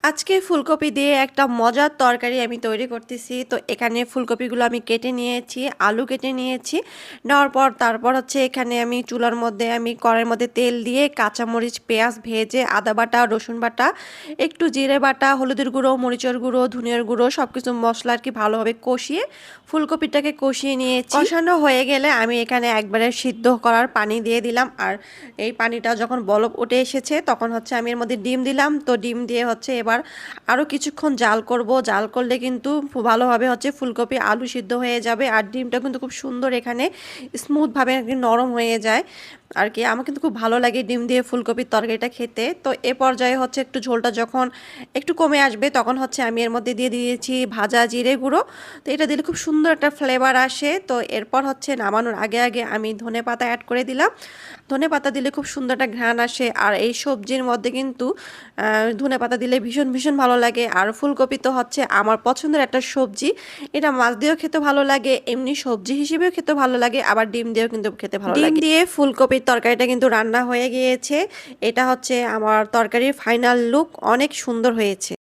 আজকে ফুলকপি দিয়ে একটা মজার তরকারি আমি তৈরি করতেছি। তো এখানে ফুলকপিগুলো আমি কেটে নিয়েছি, আলু কেটে নিয়েছি। নেওয়ার পর তারপর হচ্ছে এখানে আমি চুলার মধ্যে কড়াইয়ের মধ্যে তেল দিয়ে কাঁচামরিচ, পেঁয়াজ ভেজে আদা বাটা, রসুন বাটা, একটু জিরে বাটা, হলুদের গুঁড়ো, মরিচের গুঁড়ো, ধনিয়ার গুঁড়ো সবকিছু মসলা ভালোভাবে কষিয়ে ফুলকপিটাকে কষিয়ে নিয়েছি। কষানো হয়ে গেলে আমি এখানে একবারে সিদ্ধ করার পানি দিয়ে দিলাম। আর এই পানিটা যখন বলক উঠে এসেছে তখন হচ্ছে আমি এর মধ্যে ডিম দিলাম। তো ডিম দিয়ে হচ্ছে এবার আরও কিছুক্ষণ জাল করব। জাল করলে কিন্তু ভালোভাবে হচ্ছে ফুলকপি আলু সিদ্ধ হয়ে যাবে। আর ডিমটা কিন্তু খুব সুন্দর এখানে স্মুথভাবে নরম হয়ে যায় আর কি। আমার কিন্তু খুব ভালো লাগে ডিম দিয়ে ফুলকপির তরকারিটা খেতে। তো এ পর্যায়ে হচ্ছে একটু ঝোলটা যখন একটু কমে আসবে তখন হচ্ছে আমি এর মধ্যে দিয়ে দিয়েছি ভাজা জিরে গুঁড়ো। তো এটা দিলে খুব সুন্দর একটা ফ্লেভার আসে। তো এরপর হচ্ছে নামানোর আগে আগে আমি ধনেপাতা অ্যাড করে দিলাম। ধনেপাতা দিলে খুব সুন্দর একটা ঘ্রাণ আসে। আর এই সবজির মধ্যে কিন্তু ধনেপাতা দিলে ভীষণ ভীষণ ভালো লাগে। আর ফুলকপি তো হচ্ছে আমার পছন্দের একটা সবজি। এটা মাছ দিয়েও খেতে ভালো লাগে, এমনি সবজি হিসেবেও খেতে ভালো লাগে, আবার ডিম দিয়েও কিন্তু খেতে ভালো লাগে। ডিম দিয়ে ফুলকপির তরকারিটা কিন্তু রান্না হয়ে গিয়েছে। এটা হচ্ছে আমার তরকারির ফাইনাল লুক, অনেক সুন্দর হয়েছে।